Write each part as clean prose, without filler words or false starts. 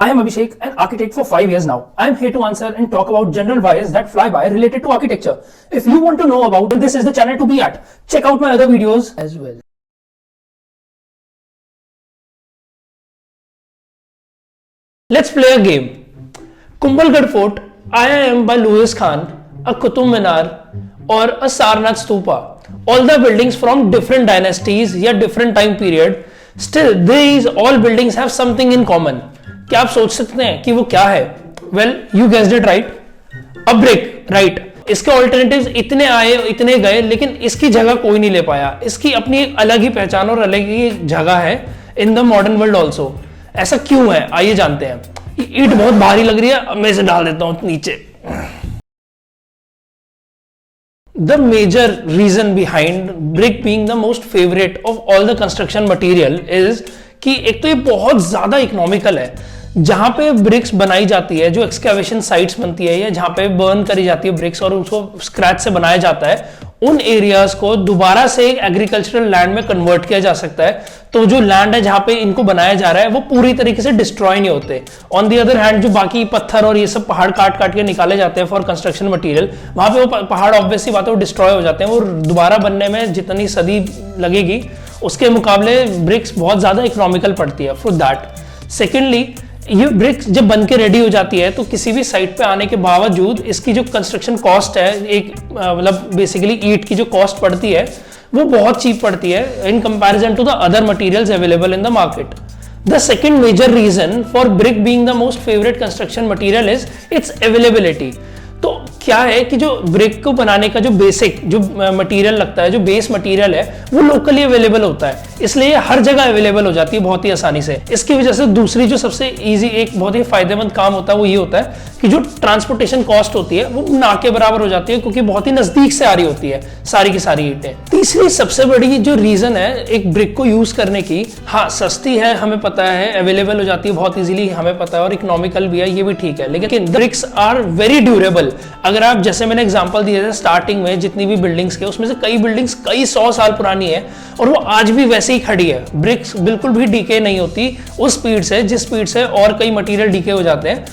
I am Abhishek, an architect for 5 years now. I am here to answer and talk about general bias that fly by related to architecture. If you want to know about it, this is the channel to be at. Check out my other videos as well. Let's play a game. Kumbhalgarh Fort, IIM by Louis Khan, a Qutub Minar, or a Sarnath Stupa. All the buildings from different dynasties या different time period. Still, these all buildings have something in common. क्या आप सोच सकते हैं कि वो क्या है? Well, you guessed it right. A brick, right. इसके ऑल्टरनेटिव्स इतने आए इतने गए, लेकिन इसकी जगह कोई नहीं ले पाया. इसकी अपनी अलग ही पहचान और अलग ही जगह है in the modern world also. ऐसा क्यों है? आइए जानते हैं. ईंट बहुत भारी लग रही है, अब मैं इसे डाल देता हूं नीचे. The major reason behind brick being the most favorite of all the construction material is कि एक तो ये बहुत ज्यादा इकोनॉमिकल है. जहां पे ब्रिक्स बनाई जाती है, जो एक्सकेवेशन साइट्स बनती है या जहां पे बर्न करी जाती है ब्रिक्स और उसको स्क्रैच से बनाया जाता है, उन एरियाज को दोबारा से एक एग्रीकल्चरल लैंड में कन्वर्ट किया जा सकता है. तो जो लैंड है जहां पे इनको बनाया जा रहा है वो पूरी तरीके से डिस्ट्रॉय नहीं होते. ऑन दी अदर हैंड, जो बाकी पत्थर और ये सब पहाड़ काट काट के निकाले जाते हैं फॉर कंस्ट्रक्शन मटेरियल, वहां पे वो पहाड़ ऑब्वियसली बात है वो डिस्ट्रॉय हो जाते हैं. वो दोबारा बनने में जितनी सदी लगेगी उसके मुकाबले ब्रिक्स बहुत ज्यादा इकोनॉमिकल पड़ती है फॉर दैट. सेकेंडली, ये ब्रिक्स जब बन के रेडी हो जाती है तो किसी भी साइट पे आने के बावजूद इसकी जो कंस्ट्रक्शन कॉस्ट है, एक मतलब बेसिकली ईंट की जो कॉस्ट पड़ती है वो बहुत चीप पड़ती है in comparison to the other materials available in the market. The second major reason for brick being the most favourite construction material is its availability. तो क्या है कि जो ब्रिक को बनाने का जो बेसिक जो मटेरियल लगता है, जो बेस मटेरियल है, वो लोकली अवेलेबल होता है, इसलिए हर जगह अवेलेबल हो जाती है बहुत ही आसानी से. इसकी वजह से दूसरी जो सबसे इजी एक बहुत ही फायदेमंद काम होता है वो ये होता है कि जो ट्रांसपोर्टेशन कॉस्ट होती है वो ना के बराबर हो जाती है, क्योंकि बहुत ही नजदीक से आ रही होती है सारी की सारी ईंटें. तीसरी सबसे बड़ी जो रीजन है एक ब्रिक को यूज करने की, हाँ सस्ती है हमें पता है, अवेलेबल हो जाती है बहुत इजीली हमें पता है, और इकोनॉमिकल भी है, ये भी ठीक है, लेकिन ब्रिक्स आर वेरी ड्यूरेबल. अगर आप जैसे मैंने एग्जांपल दिए थे स्टार्टिंग में, जितनी भी बिल्डिंग्स के उसमें से कई बिल्डिंग्स कई 100 साल पुरानी है और वो आज भी वैसे ही खड़ी है. ब्रिक्स बिल्कुल भी डीके नहीं होती उस स्पीड से जिस स्पीड से और कई मटेरियल डीके हो जाते हैं.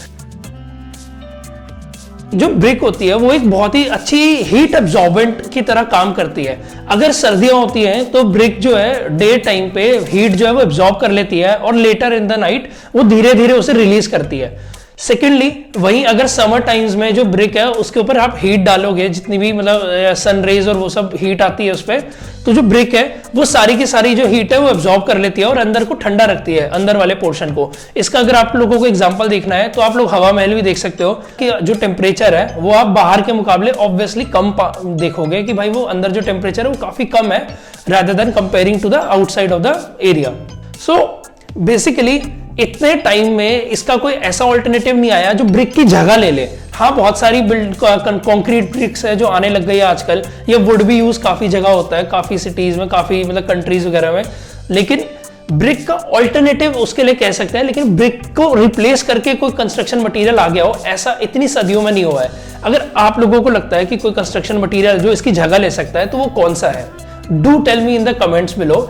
जो ब्रिक होती है वो एक बहुत ही अच्छी हीट एब्जॉर्बेंट की तरह काम करती है. अगर सर्दियां होती हैं तो ब्रिक जो है डे टाइम पे हीट जो है वो एब्जॉर्ब कर लेती है और लेटर इन द नाइट वो धीरे धीरे उसे रिलीज करती है. सेकेंडली, वहीं अगर समर टाइम्स में जो ब्रिक है उसके ऊपर आप हीट डालोगे, जितनी भी मतलब सन रेज और वो सब हीट आती है उस पर, तो जो ब्रिक है वो सारी की सारी जो हीट है वो एब्जॉर्ब कर लेती है और अंदर को ठंडा रखती है, अंदर वाले पोर्शन को. इसका अगर आप लोगों को एग्जांपल देखना है तो आप लोग हवा महल भी देख सकते हो कि जो टेम्परेचर है वो आप बाहर के मुकाबले ऑब्वियसली कम देखोगे कि भाई वो अंदर जो टेम्परेचर है वो काफी कम है rather than comparing to the outside of the area. So basically इतने टाइम में इसका कोई ऐसा ऑल्टरनेटिव नहीं आया जो ब्रिक की जगह ले ले. हाँ, बहुत सारी कंक्रीट ब्रिक्स है जो आने लग गई है आजकल, ये वुड भी यूज काफी जगह होता है, काफी सिटीज में, काफी मतलब कंट्रीज वगैरह में, लेकिन ब्रिक का ऑल्टरनेटिव उसके लिए कह सकते हैं. लेकिन ब्रिक को रिप्लेस करके कोई कंस्ट्रक्शन मटेरियल आ गया हो, ऐसा इतनी सदियों में नहीं हुआ है. अगर आप लोगों को लगता है कि कोई कंस्ट्रक्शन मटेरियल जो इसकी जगह ले सकता है तो वो कौन सा है, do tell me in the comments below.